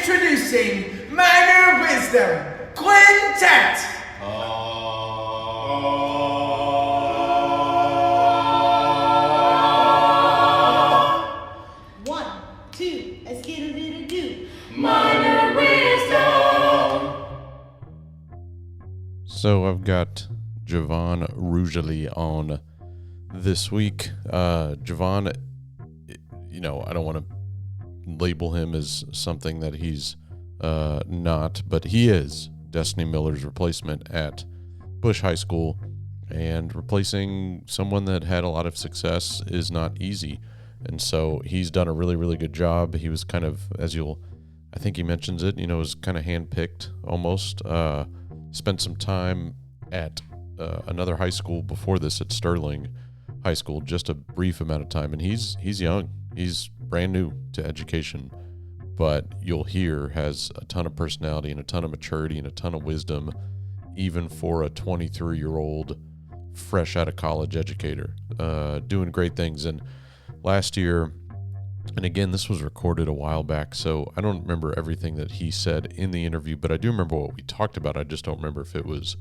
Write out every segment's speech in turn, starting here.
Introducing Minor Wisdom Quintet. One, two, let's get a little do. Minor Wisdom. So I've got Javon Rougely on this week. Javon, I don't want to label him as something that he's not, but he is Destiny Miller's replacement at Bush High School, and replacing someone that had a lot of success is not easy. And so he's done a really, really good job. He was kind of, I think he mentions it, was kind of handpicked almost. Spent some time at another high school before this at Sterling High School, just a brief amount of time. And he's young. He's brand new to education, but you'll hear has a ton of personality and a ton of maturity and a ton of wisdom, even for a 23-year-old fresh out of college educator, doing great things. And last year, and again, this was recorded a while back, so I don't remember everything that he said in the interview, but I do remember what we talked about. I just don't remember if it was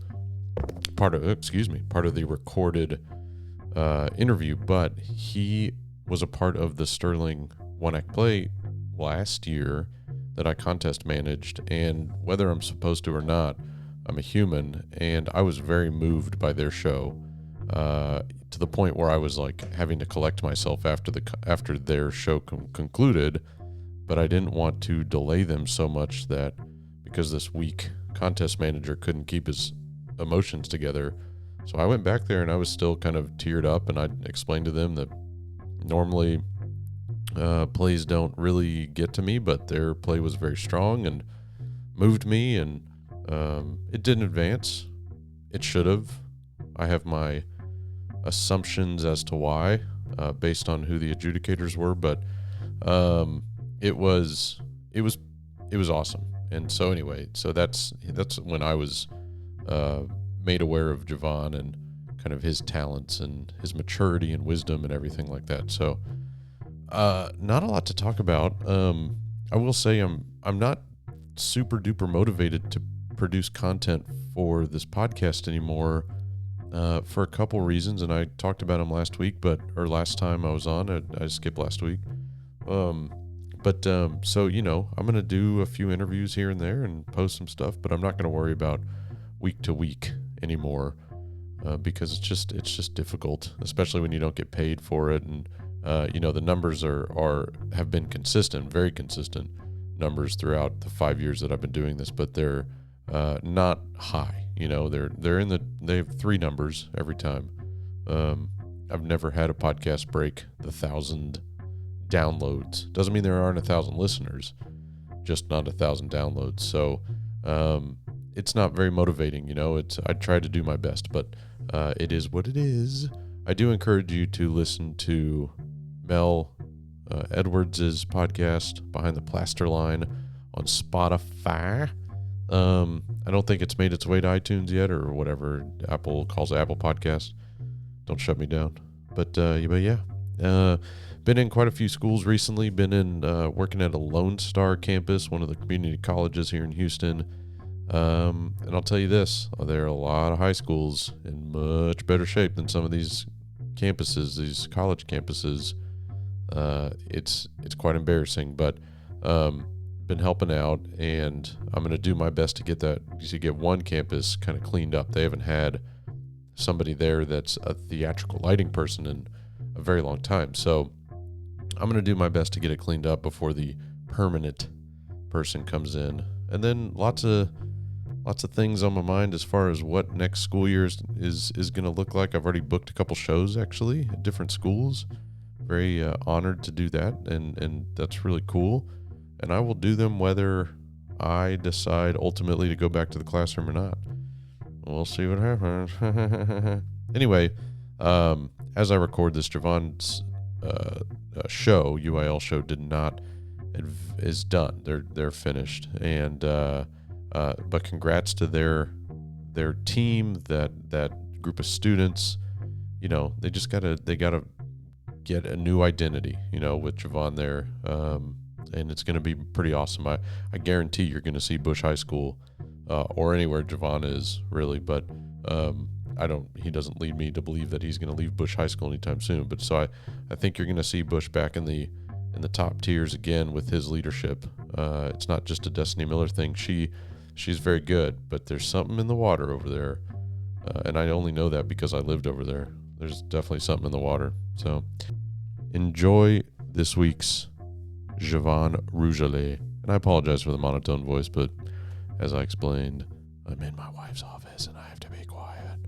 part of the recorded interview. But he was a part of the Sterling one-act play last year that I contest managed, and whether I'm supposed to or not, I'm a human, and I was very moved by their show, to the point where I was like having to collect myself after their show concluded, but I didn't want to delay them so much that because this weak contest manager couldn't keep his emotions together. So I went back there and I was still kind of teared up, and I explained to them that normally plays don't really get to me, but their play was very strong and moved me, and it didn't advance. It should have. I have my assumptions as to why, based on who the adjudicators were, but it was awesome. And so anyway, so that's when I was made aware of Javon and kind of his talents and his maturity and wisdom and everything like that. So not a lot to talk about. I will say I'm not super duper motivated to produce content for this podcast anymore, for a couple reasons, and I talked about them last time I was on. I skipped last week. So I'm going to do a few interviews here and there and post some stuff, but I'm not going to worry about week to week anymore, because it's just difficult, especially when you don't get paid for it. And the numbers have been consistent, very consistent numbers throughout the 5 years that I've been doing this, but they're not high. They have three numbers every time. I've never had a podcast break the 1,000 downloads. Doesn't mean there aren't 1,000 listeners, just not 1,000 downloads. So it's not very motivating. I try to do my best, but it is what it is. I do encourage you to listen to Mel Edwards' podcast, Behind the Plaster Line, on Spotify. I don't think it's made its way to iTunes yet, or whatever Apple calls Apple Podcast. Don't shut me down. But yeah. Been in quite a few schools recently. Been in working at a Lone Star campus, one of the community colleges here in Houston. And I'll tell you this, there are a lot of high schools in much better shape than some of these campuses, these college campuses. It's quite embarrassing, but been helping out, and I'm going to do my best to get one campus kind of cleaned up. They haven't had somebody there that's a theatrical lighting person in a very long time, so I'm going to do my best to get it cleaned up before the permanent person comes in. And then lots of things on my mind as far as what next school year is going to look like. I've already booked a couple shows actually at different schools. Very honored to do that, and that's really cool. And I will do them whether I decide ultimately to go back to the classroom or not. We'll see what happens. Anyway, as I record this, Javon's show, UIL show, is done. They're finished, and but congrats to their team, that group of students. They gotta get a new identity. With Javon there. and it's going to be pretty awesome. I guarantee you're going to see Bush High School or anywhere Javon is really, but I don't. He doesn't lead me to believe that he's going to leave Bush High School anytime soon. But so I think you're going to see Bush back in the top tiers again with his leadership. It's not just a Destiny Miller thing. She's very good, but there's something in the water over there, and I only know that because I lived over there. There's definitely something in the water. So enjoy this week's Javon Rougely. And I apologize for the monotone voice, but as I explained, I'm in my wife's office and I have to be quiet.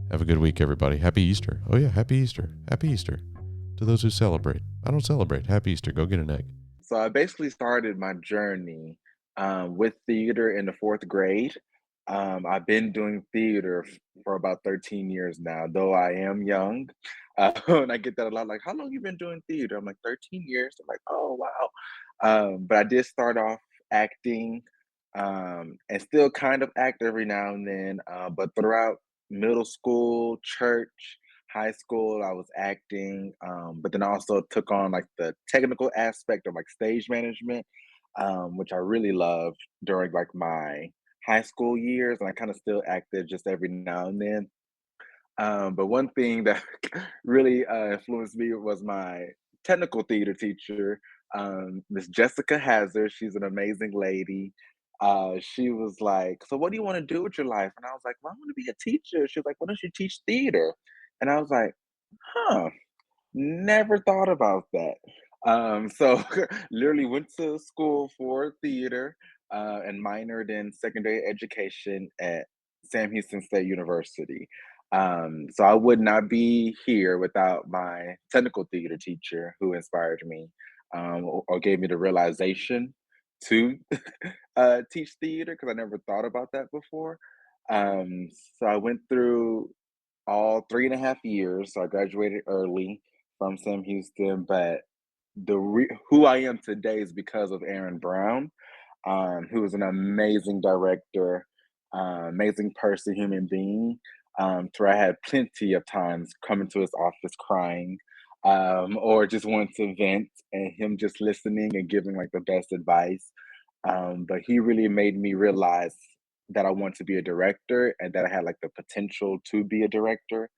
Have a good week, everybody. Happy Easter. Oh, yeah, happy Easter. Happy Easter. To those who celebrate. I don't celebrate. Happy Easter. Go get an egg. So I basically started my journey with theater in the fourth grade. I've been doing theater for about 13 years now, though I am young. And I get that a lot, like, how long you been doing theater? I'm like, 13 years. I'm like, oh, wow. But I did start off acting and still kind of act every now and then. But throughout middle school, church, high school, I was acting, but then I also took on like the technical aspect of like stage management, which I really loved during like my high school years, and I kind of still acted just every now and then. But one thing that really influenced me was my technical theater teacher, Miss Jessica Hazard. She's an amazing lady. She was like, "So, what do you want to do with your life?" And I was like, "Well, I want to be a teacher." She was like, "Why don't you teach theater?" And I was like, "Huh." Never thought about that. So literally went to school for theater and minored in secondary education at Sam Houston State University. So I would not be here without my technical theater teacher who inspired me or gave me the realization to teach theater because I never thought about that before. Um, so I went through all 3.5 years. So I graduated early from Sam Houston, but who I am today is because of Aaron Brown, who is an amazing director, amazing person, human being. To where I had plenty of times coming to his office crying, or just wanting to vent, and him just listening and giving like the best advice. But he really made me realize that I want to be a director and that I had like the potential to be a director.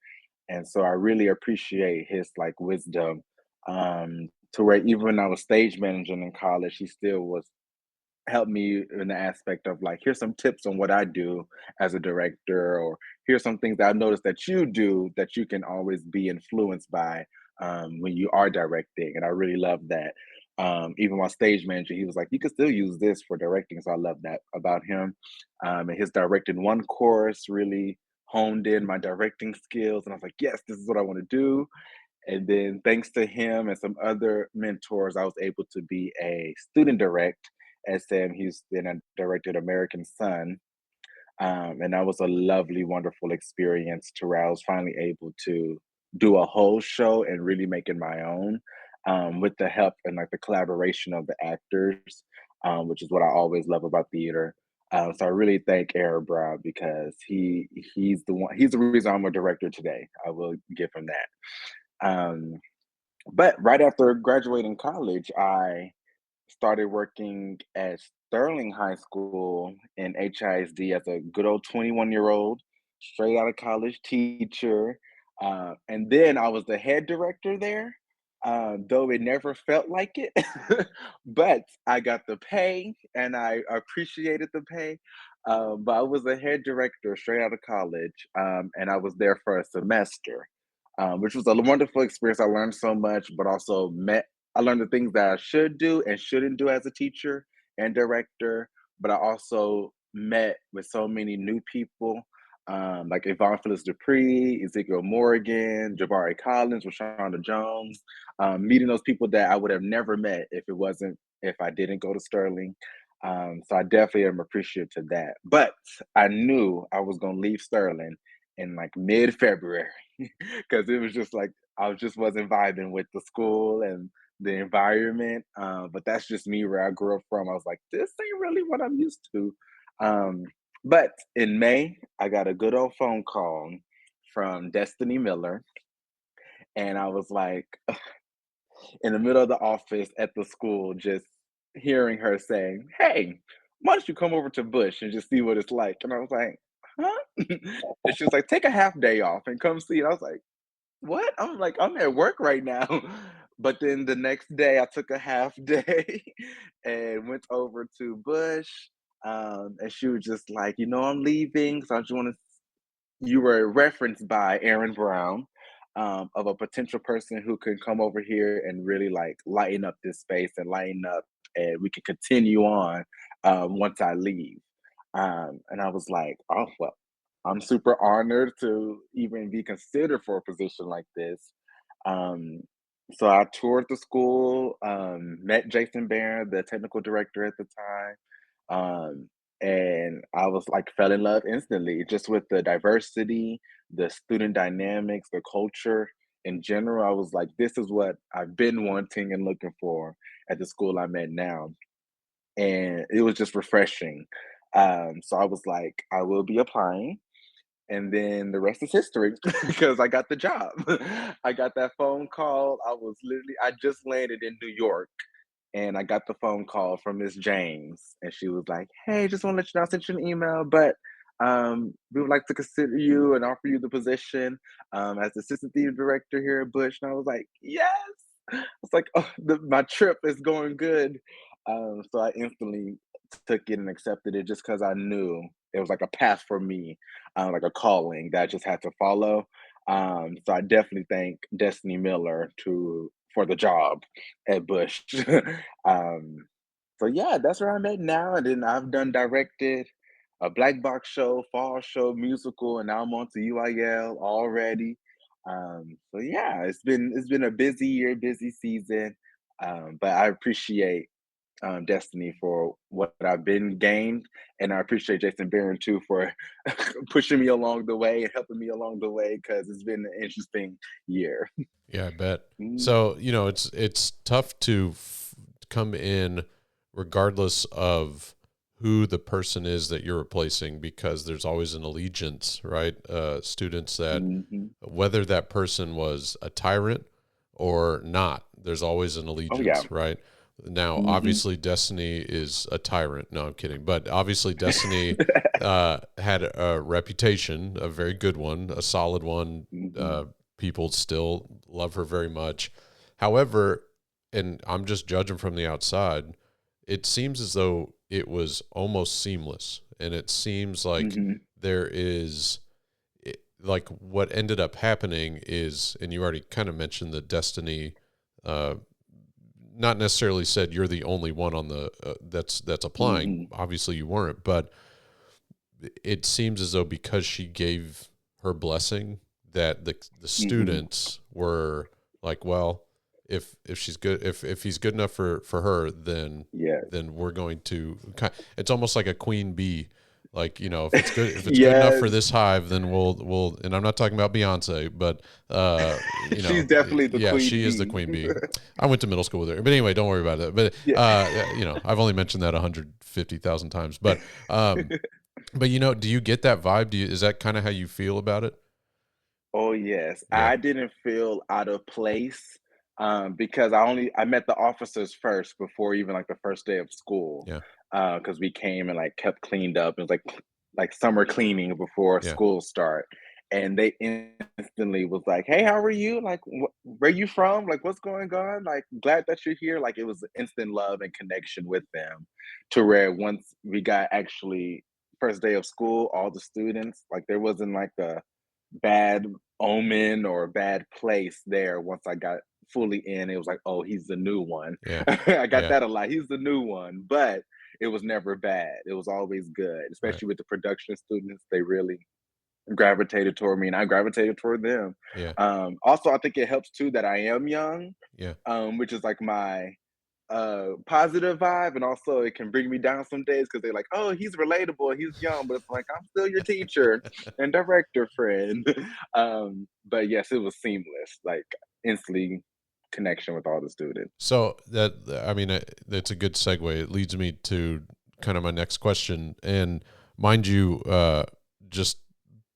And so I really appreciate his like wisdom. To where even when I was stage managing in college, he still was help me in the aspect of like, here's some tips on what I do as a director, or here's some things that I've noticed that you do that you can always be influenced by when you are directing. And I really love that. Even while stage manager, he was like, you can still use this for directing. So I love that about him. And his directing one course really honed in my directing skills. And I was like, yes, this is what I want to do. And then thanks to him and some other mentors, I was able to be a student direct at Sam Houston and directed American Son. And that was a lovely, wonderful experience to where I was finally able to do a whole show and really make it my own with the help and like the collaboration of the actors, which is what I always love about theater. So I really thank Aaron Brown because he's the reason I'm a director today. I will give him that. But right after graduating college, I started working at Sterling High School in HISD as a good old 21-year-old, straight out of college teacher. And then I was the head director there, though it never felt like it. But I got the pay and I appreciated the pay. But I was the head director straight out of college, and I was there for a semester, which was a wonderful experience. I learned so much, but also I learned the things that I should do and shouldn't do as a teacher and director. But I also met with so many new people, like Yvonne Phyllis Dupree, Ezekiel Morgan, Jabari Collins, Rashonda Jones. Meeting those people that I would have never met if I didn't go to Sterling. So I definitely am appreciative to that. But I knew I was gonna leave Sterling in like mid-February because it was just like I just wasn't vibing with the school and the environment. But that's just me where I grew up from. I was like, this ain't really what I'm used to. Um, but in May, I got a good old phone call from Destiny Miller, and I was like in the middle of the office at the school, just hearing her saying, "Hey, why don't you come over to Bush and just see what it's like?" And I was like, "Huh?" And she was like, "Take a half day off and come see." And I was like, "What?" I'm like, "I'm at work right now." But then the next day, I took a half day and went over to Bush. And she was just like, "I'm leaving, so I just want to." You were referenced by Aaron Brown, of a potential person who could come over here and really like lighten up this space and lighten up, and we could continue on once I leave. And I was like, "Oh well, I'm super honored to even be considered for a position like this." Um, so I toured the school, met Jason Barron, the technical director at the time, and I was like fell in love instantly just with the diversity, the student dynamics, the culture in general. I was like, this is what I've been wanting and looking for at the school I'm at now. And it was just refreshing. So I was like, I will be applying. And then the rest is history because I got the job. I got that phone call. I just landed in New York and I got the phone call from Miss James, and she was like, "Hey, just want to let you know I sent you an email, but we would like to consider you and offer you the position as assistant theater director here at Bush." And I was like, "Yes!" It's like, "Oh, my trip is going good." So I instantly took it and accepted it just because I knew it was like a path for me, like a calling that I just had to follow. So I definitely thank Destiny Miller to for the job at Bush. um, so yeah, that's where I'm at now. And then I've done directed a black box show, fall show, musical, and now I'm on to UIL already. So yeah, it's been a busy year, busy season. But I appreciate Destiny for what I've been gained, and I appreciate Jason Barron too for pushing me along the way and helping me along the way because it's been an interesting year. Yeah, I bet. Mm, So, it's tough to come in regardless of who the person is that you're replacing because there's always an allegiance, right? Students that mhm. whether that person was a tyrant or not, there's always an Oh yeah. allegiance, right? Now, Mhm. obviously, Destiny is a tyrant. No, I'm kidding. But obviously, Destiny had a reputation, a very good one, a solid one. Mhm. People still love her very much. However, and I'm just judging from the outside, it seems as though it was almost seamless. And it seems like Mhm. there is like what ended up happening is, and you already kind of mentioned the Destiny, uh, not necessarily said you're the only one on the that's applying. Mhm. Obviously, you weren't, but it seems as though because she gave her blessing, that the Mhm. students were like, well, if she's good, if he's good enough for her, Yes. then we're going to. It's almost like a queen bee. Like, if it's good enough for Yes. this hive, then we'll. And I'm not talking about Beyonce, but She's definitely the yeah, queen she is the bee. queen bee. I went to middle school with her, but anyway, don't worry about it. But Yeah. I've only mentioned that 150,000 times. But do you get that vibe? Is that kind of how you feel about it? Oh yes, Yeah, I didn't feel out of place because I met the officers first before even like the first day of school yeah, because we came and like kept cleaned up. It was like summer cleaning before yeah, school start, and they instantly was like, "Hey, how are you? Like, where you from? Like, what's going on? Like, glad that you're here." Like, it was instant love and connection with them, to where once we got actually first day of school, all the students like there wasn't like a bad omen or a bad place there once I got fully in. It was like, oh, he's the new one. yeah, I got yeah. that a lot. He's the new one, but it was never bad. It was always good, Right. especially with the production students. They really gravitated toward me and I gravitated toward them. Yeah, Also, I think it helps too that I am young, yeah, which is like my positive vibe, and also it can bring me down some days because they're like, "Oh, he's relatable, he's young," but it's like I'm still your teacher and director friend. But yes, it was seamless, like instantly connection with all the students. So I mean, that's a good segue. It leads me to kind of my next question. And mind you, just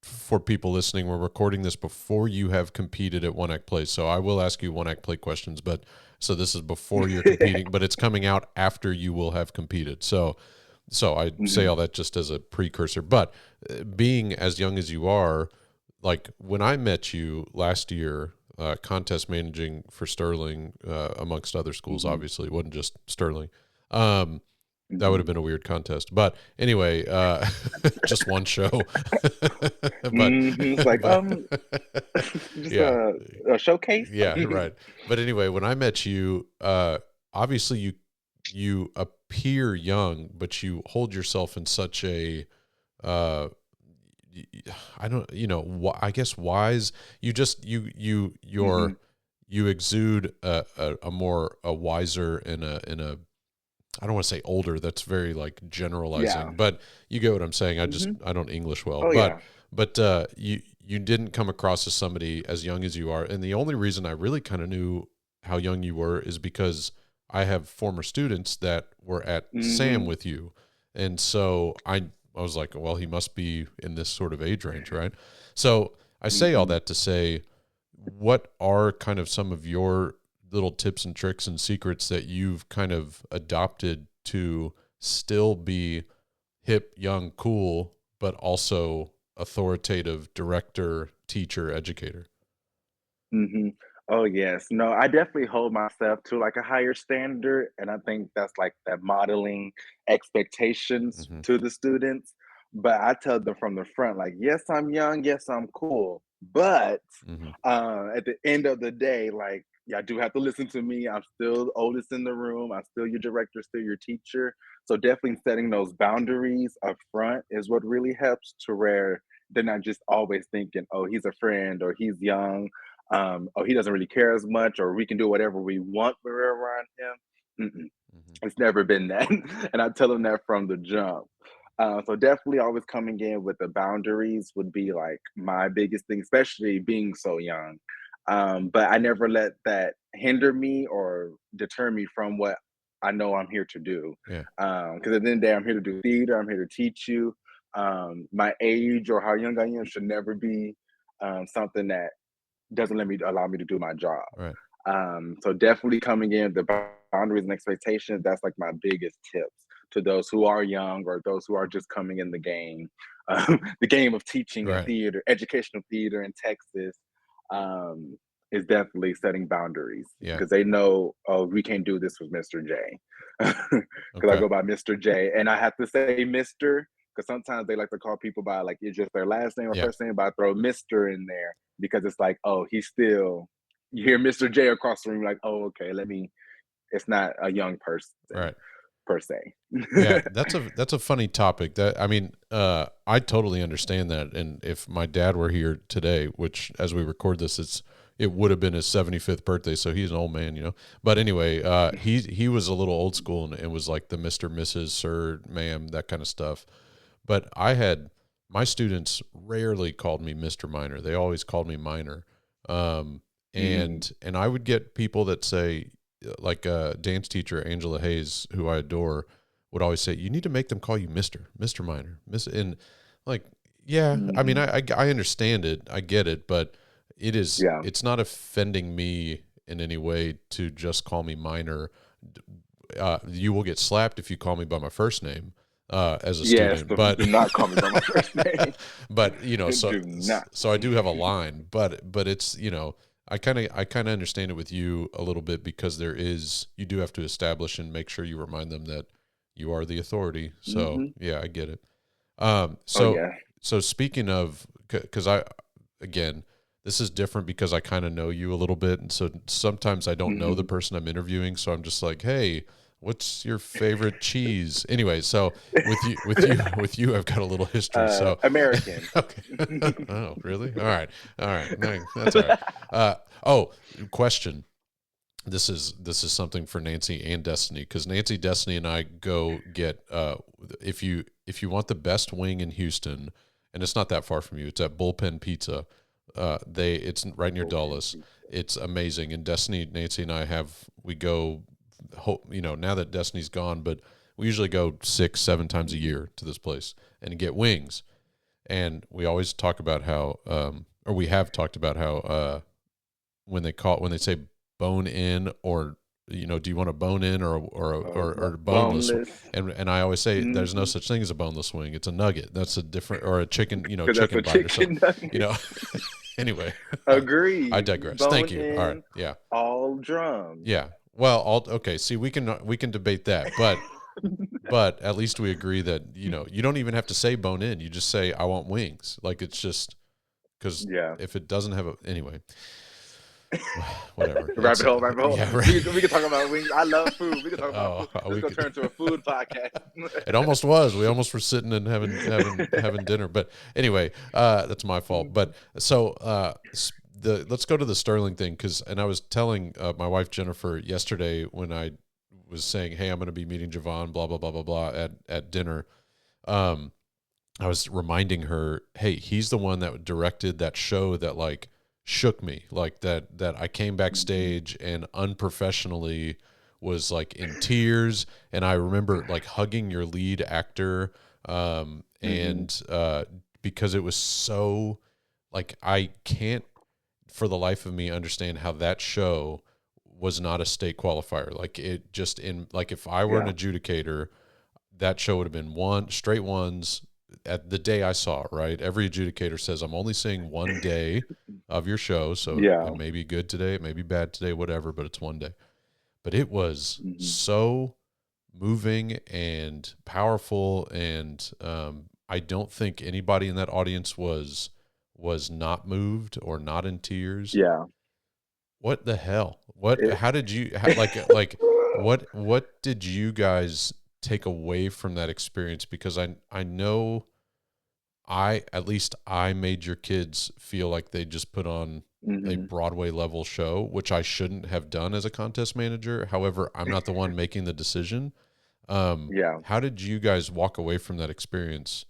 for people listening, we're recording this before you have competed at One Act Play. So I will ask you One Act Play questions, but so this is before you're competing, but it's coming out after you will have competed. So I say all that just as a precursor. But being as young as you are, like when I met you last year, contest managing for Sterling, amongst other schools, obviously, it wasn't just Sterling. That would have been a weird contest. But anyway, just one show. but, It's like, but just yeah, a showcase. yeah, right. But anyway, when I met you, obviously you appear young, but you hold yourself in such a, I don't, I guess wise. You just you exude a more a wiser and a I don't want to say older. That's very like generalizing, Yeah. but you get what I'm saying. I don't English well, Oh, yeah. but you didn't come across as somebody as young as you are. And the only reason I really kind of knew how young you were is because I have former students that were at SAM with you. And so I was like, well, he must be in this sort of age range, right? So I say all that to say, what are kind of some of your little tips and tricks and secrets that you've kind of adopted to still be hip, young, cool, but also authoritative director, teacher, educator? Oh, yes. No, I definitely hold myself to like a higher standard. And I think that's like that modeling expectations Mm-hmm. to the students. But I tell them from the front, like, yes, I'm young. Yes, I'm cool. But Mm-hmm. at the end of the day, like, y'all do have to listen to me. I'm still the oldest in the room. I'm still your director, still your teacher. So definitely setting those boundaries up front is what really helps to where they're not just always thinking, oh, he's a friend or he's young, oh, he doesn't really care as much, or we can do whatever we want when we're around him. Mm-hmm. It's never been that. And I tell them that from the jump. So definitely always coming in with the boundaries would be like my biggest thing, especially being so young. But I never let that hinder me or deter me from what I know I'm here to do. Yeah. Because at the end of the day, I'm here to do theater. I'm here to teach you. My age or how young I am should never be something that doesn't allow me to do my job. Right. So definitely coming in the boundaries and expectations. That's like my biggest tips to those who are young or those who are just coming in the game, the game of teaching and Right. theater, educational theater in Texas. Is definitely setting boundaries Yeah. because they know, oh, we can't do this with Mr. J, because I Okay. go by Mr. J, and I have to say Mr. because sometimes they like to call people by like it's just their last name or Yeah. first name, but I throw Mr. in there because it's like, oh, he's still. You hear Mr. J across the room, like, oh, okay, let me. It's not a young person Right. per se. Yeah, that's a funny topic. That I mean, I totally understand that. And if my dad were here today, which as we record this, it would have been his 75th birthday, so he's an old man, you know. But anyway, he was a little old school and was like the Mr., Mrs., Sir, Ma'am, that kind of stuff. But I had my students rarely called me Mr. Minor. They always called me Minor. And I would get people that say, like a dance teacher, Angela Hayes, who I adore, would always say, you need to make them call you Mr. Minor. And like, yeah, I mean, I understand it. I get it, but Yeah. it's not offending me in any way to just call me Minor. You will get slapped if you call me by my first name. As a Yes, student, but do not call me by my first name. but Do not. so I do have a line, but it's I kind of understand it with you a little bit because you do have to establish and make sure you remind them that you are the authority. So yeah, I get it. Oh So yeah. speaking of, because again, this is different because I kind of know you a little bit, and so sometimes I don't know the person I'm interviewing, so I'm just like, hey, what's your favorite cheese? Anyway, so with you, I've got a little history. So American. okay. Oh, really? All right. No, that's all right. Oh, question. This is something for Nancy and Destiny, because Nancy, Destiny, and I go get if you want the best wing in Houston, and it's not that far from you, it's at Bullpen Pizza. It's right near Dulles. It's amazing. And Destiny, Nancy, and I we go. Now that Destiny's gone, but we usually go 6-7 times a year to this place and get wings. And we always talk about how, or we have talked about how, when they say bone in, or do you want a bone in or boneless? Boneless. And I always say there's no Mm-hmm. such thing as a boneless wing. It's a nugget. That's a different, or a chicken, Because that's chicken a bite or something. chicken nugget. Anyway, I Agreed. digress. Thank Bone you. All right. in, Yeah. all drums. Yeah. Well, okay. See, we can debate that, but at least we agree that you don't even have to say bone in. You just say I want wings. Like, it's just because Yeah. if it doesn't have a anyway, whatever. It's Rabbit hole, rabbit hole. yeah. We can talk about wings. I love food. We can talk about Oh, food. This is we gonna could. turn into a food podcast. It almost was. We almost were sitting and having dinner. But anyway, that's my fault. But so let's go to the Sterling thing, and I was telling my wife Jennifer yesterday when I was saying, "Hey, I'm going to be meeting Javon, blah blah blah blah blah," at dinner. I was reminding her, "Hey, he's the one that directed that show that like shook me, like that I came backstage and unprofessionally was like in tears, and I remember like hugging your lead actor, and because it was so like I can't for the life of me understand how that show was not a state qualifier. Like, it just in like if I were an Yeah. adjudicator, that show would have been one straight ones at the day I saw it, right? Every adjudicator says, I'm only seeing one day of your show. So Yeah. it may be good today, it may be bad today, whatever, but it's one day. But it was Hmm. so moving and powerful. And I don't think anybody in that audience was not moved or not in tears. Yeah. What the hell? What? It, How did you like? What did you guys take away from that experience? Because I know at least I made your kids feel like they just put on a Mhm. Broadway level show, which I shouldn't have done as a contest manager. However, I'm not the one making the decision. Yeah. How did you guys walk away from that experience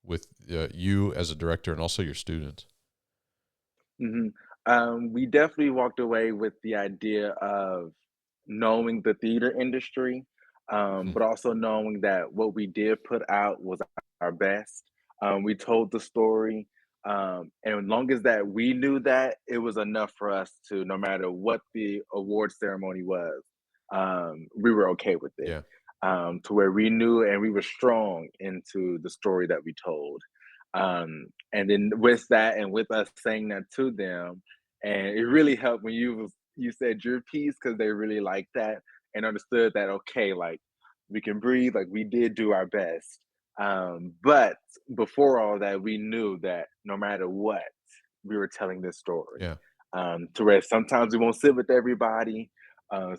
with you as a director and also your students? Hmm. We definitely walked away with the idea of knowing the theater industry, Hmm. but also knowing that what we did put out was our best. We told the story, and as long as that we knew that, it was enough for us to, no matter what the award ceremony was, we were okay with it. Yeah. To where we knew and we were strong into the story that we told. And then with that, and with us saying that to them, and it really helped when you said your piece, because they really liked that and understood that, okay, like we can breathe, like we did do our best. But before all that, we knew that no matter what, we were telling this story. Yeah. To where sometimes we won't sit with everybody,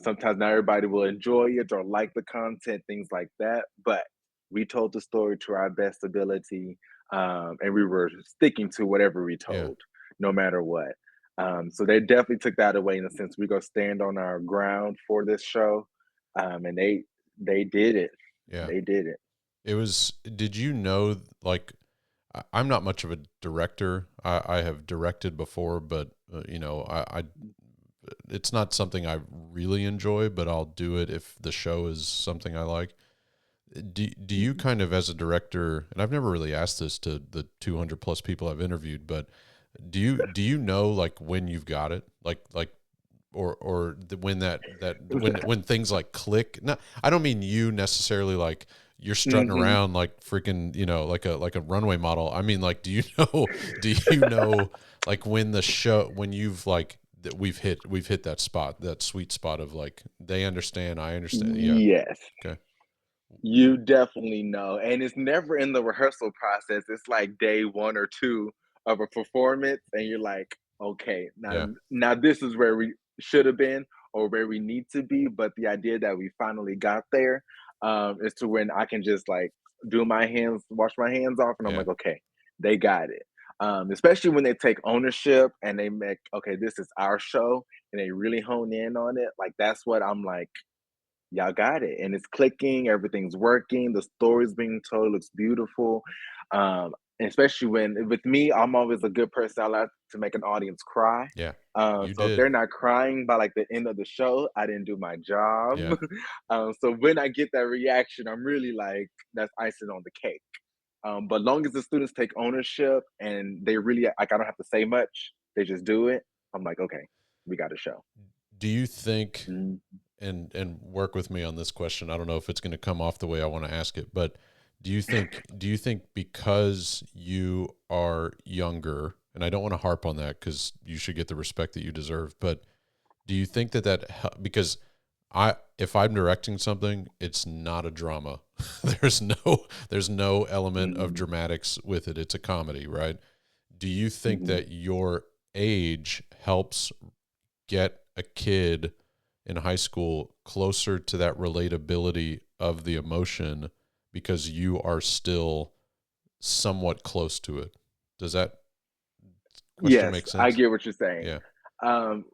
sometimes not everybody will enjoy it or like the content, things like that, but we told the story to our best ability, and we were sticking to whatever we Yeah. told, no matter what. So they definitely took that away in a sense. We go stand on our ground for this show, and they did it. Yeah. They did it. Did you know, like, I'm not much of a director. I have directed before, but, it's not something I really enjoy, but I'll do it if the show is something I like. Do you Mhm. kind of, as a director, and I've never really asked this to the 200 plus people I've interviewed, but do you know like when you've got it, when when things like click? No, I don't mean you necessarily like you're strutting Mhm. around like freaking like a runway model. I mean, like, do you know like when the show, when you've like that we've hit that spot, that sweet spot of like they understand, I understand. Yeah. Yes. Okay. You definitely know, and it's never in the rehearsal process. It's like day 1 or 2 of a performance, and you're like, "Okay, Yeah. now this is where we should have been or where we need to be." But the idea that we finally got there, is to when I can just like wash my hands off, and I'm Yeah. like, "Okay, they got it." Especially when they take ownership and they make, "Okay, this is our show," and they really hone in on it. Like that's what I'm like, y'all got it, and it's clicking, everything's working, the story's being told, looks beautiful. And especially when with me, I'm always a good person. I like to make an audience cry. Yeah. You So if did. they're not crying by like the end of the show, I didn't do my job. Yeah. So when I get that reaction, I'm really like, that's icing on the cake. But long as the students take ownership and they really like, I don't have to say much. They just do it. I'm like, okay, we got a show. Do you think, Mhm. and work with me on this question, I don't know if it's going to come off the way I want to ask it, but do you think because you are younger, and I don't want to harp on that because you should get the respect that you deserve, but do you think because if I'm directing something, it's not a drama. there's no element of Mm. dramatics with it. It's a comedy, right? Do you think Mhm. that your age helps get a kid in high school closer to that relatability of the emotion because you are still somewhat close to it? Does that question Yes, make I sense? get what you're saying. Yeah.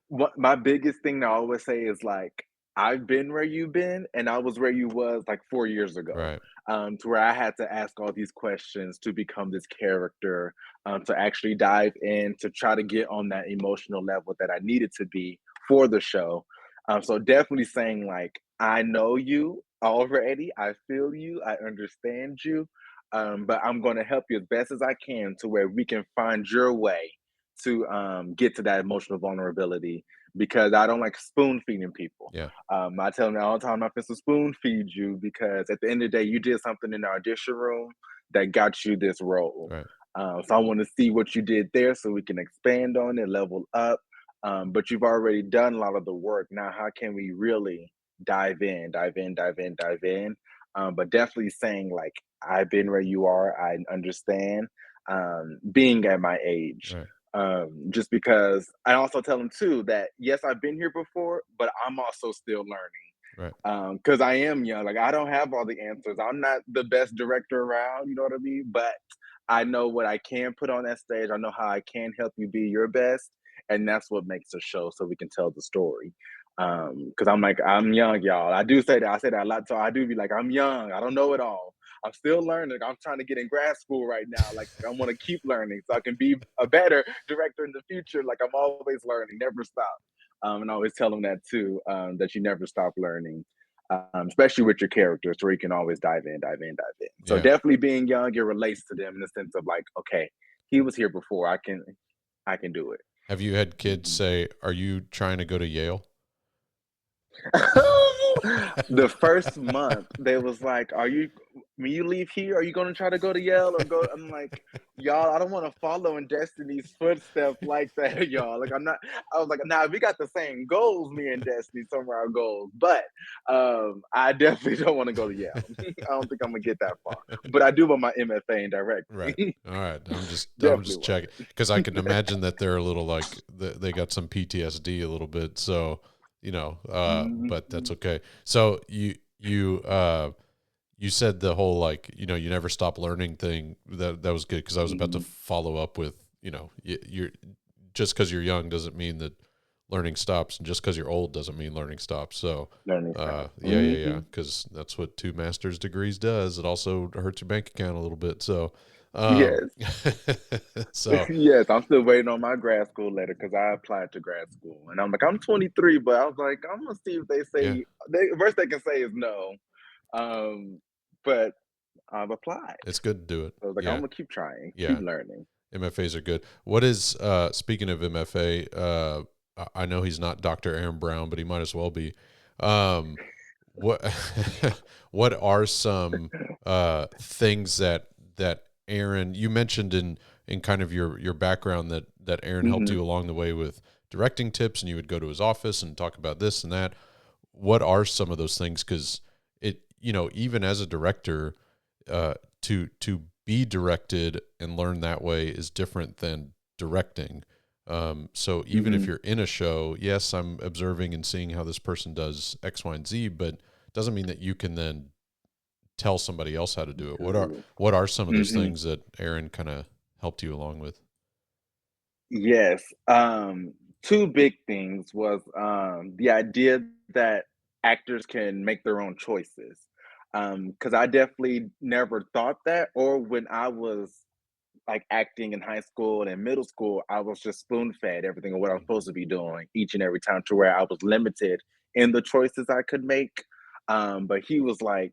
What my biggest thing that I always say is like, I've been where you've been, and I was where you was like 4 years ago. Right. To where I had to ask all these questions to become this character, to actually dive in to try to get on that emotional level that I needed to be for the show. So definitely saying like, I know you already, I feel you, I understand you, but I'm going to help you as best as I can to where we can find your way to get to that emotional vulnerability because I don't like spoon feeding people. Yeah. I tell them all the time, I'm not supposed to spoon feed you because at the end of the day, you did something in the audition room that got you this role. Right. So I want to see what you did there so we can expand on it, level up. But you've already done a lot of the work. Now, how can we really dive in, dive in, dive in, dive in? But definitely saying, like, I've been where you are, I understand being at my age. Right. Just because I also tell them too that yes, I've been here before, but I'm also still Right. learning because I am young. Like I don't have all the answers. I'm not the best director around. You know what I mean? But I know what I can put on that stage. I know how I can help you be your best, and that's what makes a show so we can tell the story. Because I'm like I'm young, y'all. I do say that. I say that a lot. So I do be like I'm young. I don't know it all. I'm still learning. I'm trying to get in grad school right now. Like I want to keep learning so I can be a better director in the future. Like I'm always learning, never stop. And I always tell them that too, that you never stop learning, especially with your characters, where you can always dive in, dive in, dive in. So Yeah. definitely being young, it relates to them in the sense of like, okay, he was here before. I can do it. Have you had kids Mhm. say, "Are you trying to go to Yale?" The first month, they was like, "Are you when you leave here, are you gonna try to go to Yale or go?" I'm like, "Y'all, I don't want to follow in Destiny's footsteps like that, y'all. Like, I'm not." I was like, "Nah, we got the same goals, me and Destiny, some of our goals, but I definitely don't want to go to Yale. I don't think I'm gonna get that far, but I do want my MFA in Right. directing. All right. I'm just I'm Definitely just want checking because I can imagine that they're a little like they got some PTSD a little bit. So, it." but that's Mhm. okay. So you said the whole like, you never stop learning thing. That was good because I was about to Mhm. follow up with, you're just because you're young doesn't mean that learning stops, and just because you're old doesn't mean learning stops. So, Learning stuff. yeah, because that's what two master's degrees does. It also hurts your bank account a little bit. So, um, Yes. so Yes, I'm still waiting on my grad school letter because I applied to grad school, and I'm like, I'm 23, but I was like, I'm gonna see if they yeah, say worst they can say is no. Um, but I've applied, it's good to do it. so I was like, I'm Yeah, gonna keep trying, keep yeah. learning. MFAs are good. What is speaking of MFA? I know he's not Dr. Aaron Brown, but he might as well be. Um, what what are some things that Aaron, you mentioned in kind of your background, that Aaron helped Hmm. you along the way with directing tips, and you would go to his office and talk about this and that. What are some of those things? Because even as a director, uh, to be directed and learn that way is different than directing. So even if Hmm. you're in a show, yes, I'm observing and seeing how this person does X, Y, and Z, but it doesn't mean that you can then tell somebody else how to do it. What are Do. what are some of those Hmm. things that Aaron kind of helped you along with? Yes. Two big things was the idea that actors can make their own choices. Because I definitely never thought that, or when I was like acting in high school and in middle school, I was just spoon fed everything of what I was supposed to be doing each and every time to where I was limited in the choices I could make. But he was like,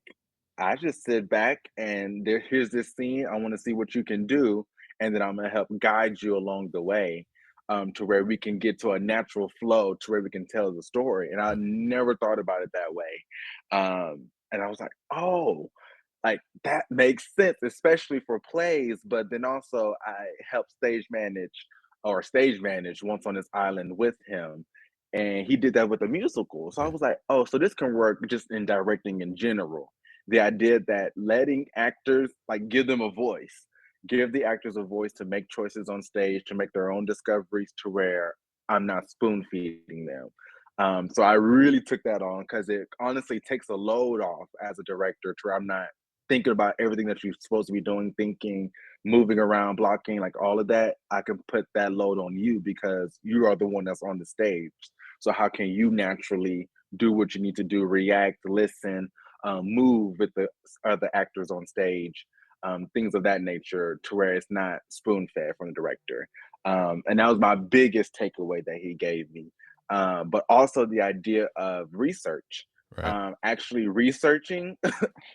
I just sit back and here's this scene. I want to see what you can do, and then I'm gonna help guide you along the way, to where we can get to a natural flow, to where we can tell the story. And I never thought about it that way, and I was like, oh, like that makes sense, especially for plays. But then also, I helped stage manage once on this island with him, and he did that with a musical. So I Yeah. was like, oh, so this can work just in directing in general. The idea that letting actors like give the actors a voice to make choices on stage, to make their own discoveries, to where I'm not spoon feeding them. So I really took that on because it honestly takes a load off as a director, to where I'm not thinking about everything that you're supposed to be doing, thinking, moving around, blocking, like all of that. I can put that load on you because you are the one that's on the stage. So how can you naturally do what you need to do, react, listen, move with the other actors on stage, things of that nature, to where it's not spoon fed from the director. And that was my biggest takeaway that he gave me. But also the idea of research. Right. Actually researching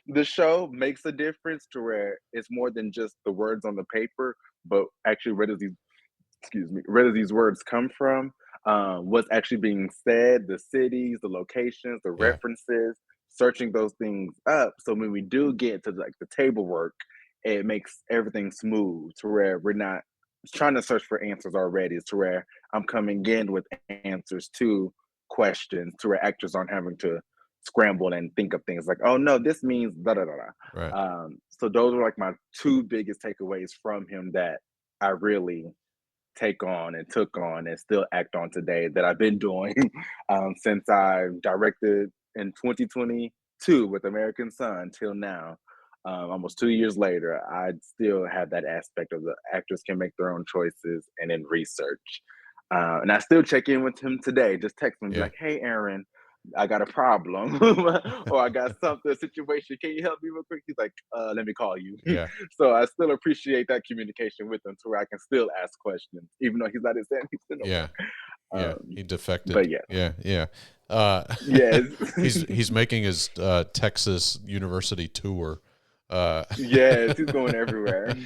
the show makes a difference, to where it's more than just the words on the paper, but actually where do these words come from? What's actually being said, the cities, the locations, the Yeah. references, searching those things up. So when we do get to like the table work, it makes everything smooth, to where we're not trying to search for answers already, to where I'm coming in with answers to questions, to where actors aren't having to scramble and think of things like, oh no, this means da da da da. Right. So those are like my two biggest takeaways from him that I really take on and took on and still act on today, that I've been doing since I directed in 2022 with American Son till now. Almost 2 years later, I still have that aspect of the actors can make their own choices and then research. And I still check in with him today, just text him, be Yeah. like, hey, Aaron, I got a problem or I got something, a situation. Can you help me real quick? He's like, let me call you. Yeah. So I still appreciate that communication with him, to where I can still ask questions, even though he's not in San Houston no Yeah. more. Yeah. He defected. But yeah, Yeah. Yeah. Uh, yes, he's making his Texas university tour. yes, he's going everywhere.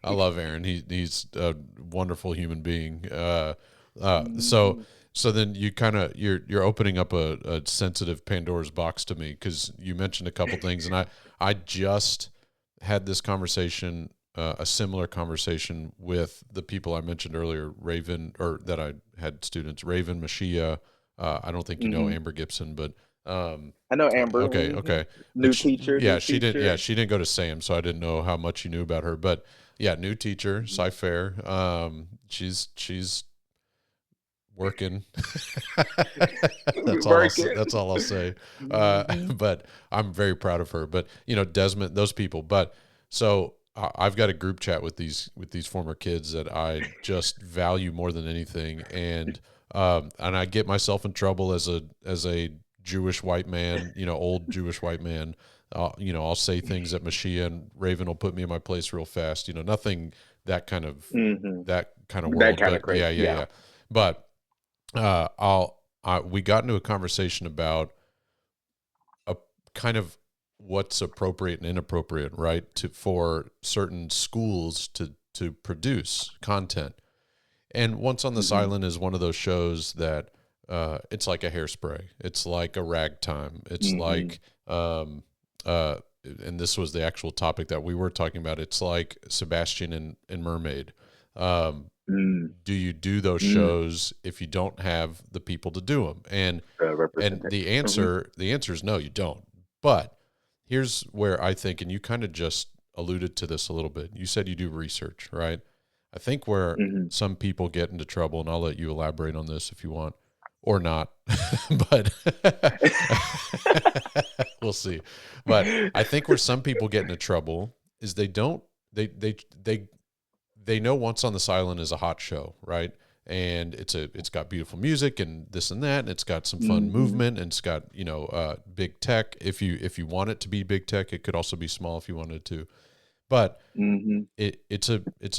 I love Aaron. He's a wonderful human being. So Mhm. so then you kind of you're opening up a sensitive Pandora's box to me, because you mentioned a couple things, and I just had this conversation, a similar conversation with the people I mentioned earlier, Raven, or that I had students, Raven, Mashia. I don't think you know Mhm. Amber Gibson, but um, I know Amber. okay, Mhm. okay. But New teacher, yeah, new she didn't. Yeah, teacher. she didn't go to Sam, so I didn't know how much you knew about her. But yeah, new teacher, Mhm. Cy Fair. She's working. Working. That's all I'll say. Mhm. But I'm very proud of her. But Desmond, those people. But so I've got a group chat with these former kids that I just value more than anything, and I get myself in trouble as a Jewish white man, old Jewish white man. I'll say things at Mashiach, and Raven will put me in my place real fast. Nothing that kind of Mhm. that kind of That world, kind of but crazy. yeah, yeah, Yeah. yeah. But we got into a conversation about a kind of what's appropriate and inappropriate, right, for certain schools to produce content. And Once on this Mhm. Island is one of those shows that it's like a hairspray. It's like a ragtime. It's Mhm. like and this was the actual topic that we were talking about. It's like Sebastian and Mermaid. Um, Mm. do you do those Mm. shows if you don't have the people to do them? And Representation. the Mhm. answer is no, you don't. But here's where I think, and you kind of just alluded to this a little bit. You said you do research, right? I think where Mhm. some people get into trouble, and I'll let you elaborate on this if you want or not, but we'll see. But I think where some people get into trouble is they don't they they know Once on this Island is a hot show, right? And it's got beautiful music and this and that, and it's got some fun Mhm. movement, and it's got big tech. If you want it to be big tech, it could also be small if you wanted to. But Mhm. it's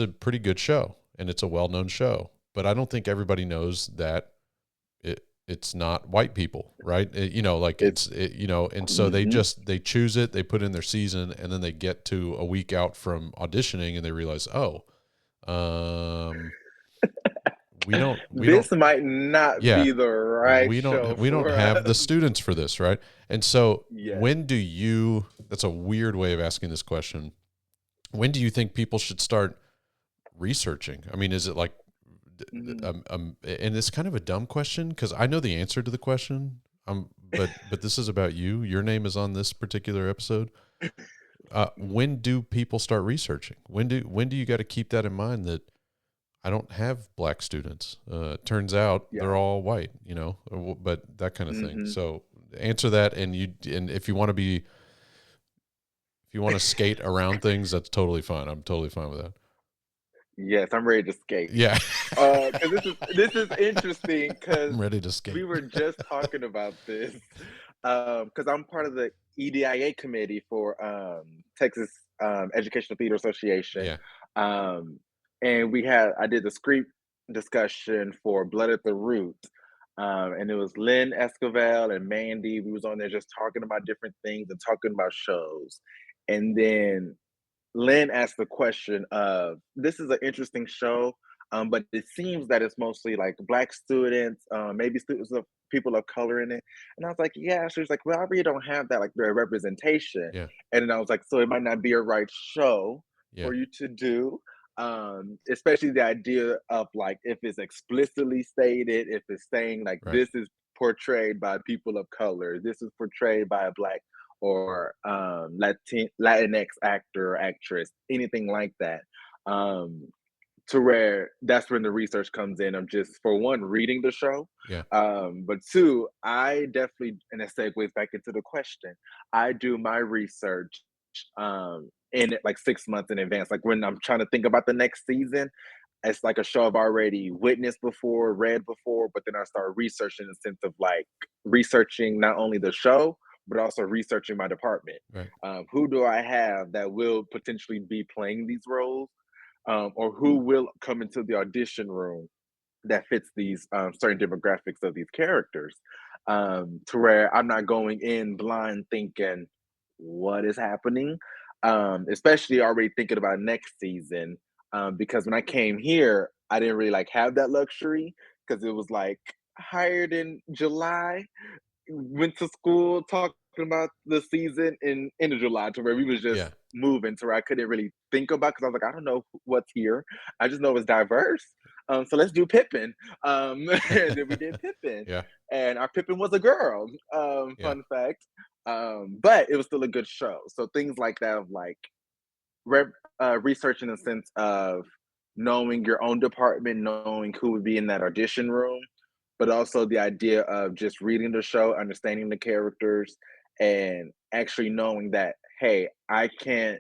a pretty good show, and it's a well known show. But I don't think everybody knows that it's not white people, right? Like and so Mhm. they choose it, they put in their season, and then they get to a week out from auditioning and they realize, oh, um, we don't, This might not yeah, be the right show we don't for have the us. students for this, right? And so Yes. that's a weird way of asking this question. When do you think people should start researching? I mean, is it like, Mhm. and it's kind of a dumb question because I know the answer to the question. But this is about you. Your name is on this particular episode. When do people start researching? When do you got to keep that in mind that I don't have black students? It turns out they're Yeah. all white, but that kind of thing. Mhm. So answer that, and if you want to skate around things, that's totally fine. I'm totally fine with that. Yes, I'm ready to skate. Yeah, Because this is interesting because I'm ready to we skate. were just talking about this. Because I'm part of the EDIA committee for Texas Educational Theater Association, Yeah, um, and I did the script discussion for Blood at the Root, and it was Lynn Escovel and Mandy. We was on there just talking about different things and talking about shows, and then Lynn asked the question of, "This is an interesting show, but it seems that it's mostly like black students, maybe students of people of color in it." And I was like, "Yeah." She was like, "Well, I really don't have that like the representation." yeah, And then I was like, "So it might not be a right show yeah. for you to do." Especially the idea of like if it's explicitly stated, if it's saying like Right, this is portrayed by people of color, this is portrayed by a black or Latinx actor or actress, anything like that. Um, to where that's when the research comes in of just for one reading the show, yeah, but two, I definitely, and it segues back into the question. I do my research in like 6 months in advance. Like when I'm trying to think about the next season, it's like a show I've already witnessed before, read before, but then I start researching in the sense of like researching not only the show, but also researching my department. right, Who do I have that will potentially be playing these roles? Or who will come into the audition room that fits these certain demographics of these characters, to where I'm not going in blind thinking what is happening, especially already thinking about next season. Because when I came here, I didn't really like have that luxury because it was like hired in July, went to school talking about the season in end of July to where we was just yeah, moving to where I couldn't really think about because I was like, I don't know what's here. I just know it's diverse. So let's do Pippin. And then we did Pippin. yeah, And our Pippin was a girl. yeah, Fun fact. But it was still a good show. So things like that of like re- research in the sense of knowing your own department, knowing who would be in that audition room, but also the idea of just reading the show, understanding the characters, and actually knowing that, hey, I can't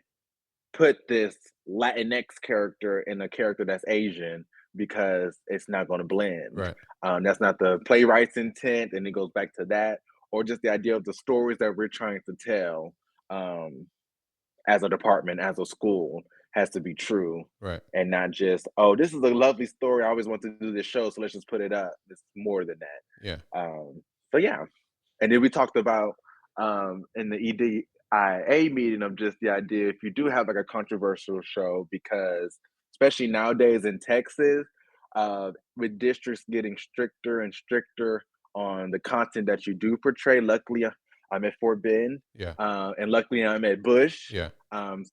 put this Latinx character in a character that's Asian because it's not going to blend. right, That's not the playwright's intent, and it goes back to that, or just the idea of the stories that we're trying to tell. Um, as a department, as a school, has to be true right. and not just, oh, this is a lovely story. I always want to do this show, so let's just put it up. It's more than Yeah, that. So yeah. And then we talked about in the EDIA meeting of just the idea if you do have like a controversial show, because especially nowadays in Texas, with districts getting stricter and stricter on the content that you do portray. Luckily, I'm at Fort Bend, yeah, and luckily I'm at Bush. yeah,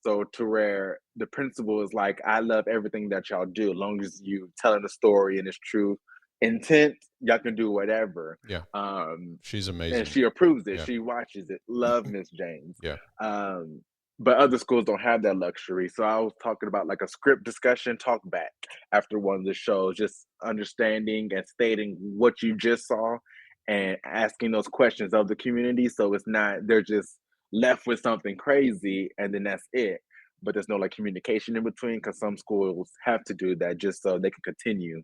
So to where the principal is like, I love everything that y'all do, as long as you telling the story and it's true intent, y'all can do whatever. yeah. Um, She's and amazing. she approves it. Yeah, She watches it. Love Miss James. yeah, Um, but other schools don't have that luxury. So I was talking about like a script discussion talk back after one of the shows, just understanding and stating what you just saw and asking those questions of the community. So it's not they're just left with something crazy and then that's it. But there's no like communication in between because some schools have to do that just so they can continue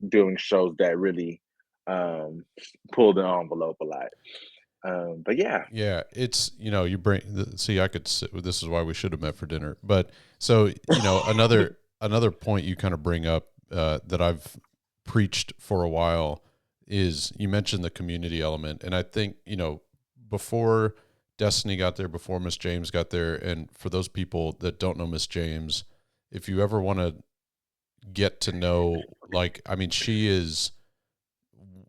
doing shows that really um pull the envelope a lot. But yeah. yeah. It's you bring. See, I could sit. This is why we should have met for dinner. But so another point you kind of bring up that I've preached for a while is you mentioned the community element. And I think, before Destiny got there, before Miss James got there, and for those people that don't know Miss James, if you ever want to get to know, she is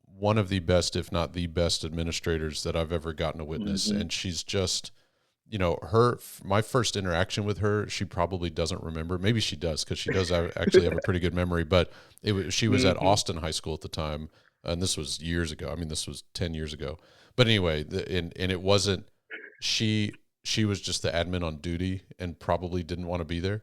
one of the best, if not the best administrators that I've ever gotten to witness. Mm-hmm. And she's just, my first interaction with her, she probably doesn't remember. Maybe she does, because she does actually have a pretty good memory. But she was at Austin High School at the time, and this was years ago. I mean, this was 10 years ago. But anyway, and it wasn't she. She was just the admin on duty and probably didn't want to be there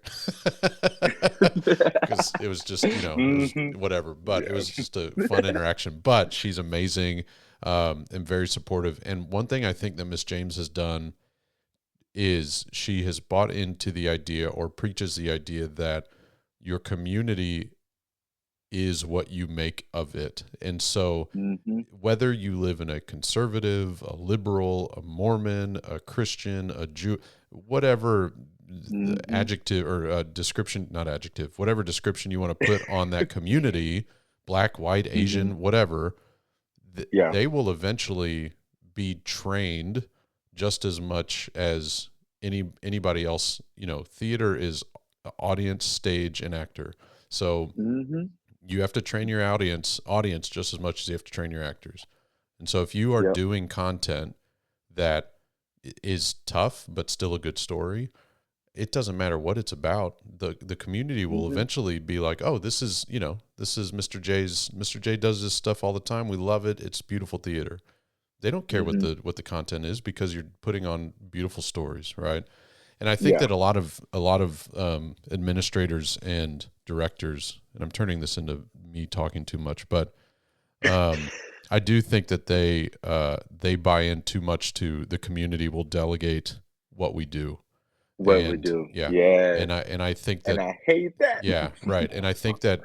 because it was just, it was whatever. But it was just a fun interaction. But she's amazing and very supportive. And one thing I think that Miss James has done is she has bought into the idea, or preaches the idea, that your community is what you make of it. And so whether you live in a conservative, a liberal, a Mormon, a Christian, a Jew, whatever adjective or description, not adjective, whatever description you want to put on that community, black, white, Asian, whatever, they will eventually be trained just as much as anybody else. Theater is audience, stage, and actor. So you have to train your audience just as much as you have to train your actors. And so if you are doing content that is tough but still a good story, it doesn't matter what it's about. The community will eventually be like, oh, this is Mr. J does this stuff all the time. We love it. It's beautiful theater. They don't care what the content is, because you're putting on beautiful stories, right? And I think that a lot of administrators and directors, and I'm turning this into me talking too much, but I do think that they buy in too much to the community will delegate what we do. Yeah. And I think that, and I hate that. Yeah, right. And I think that,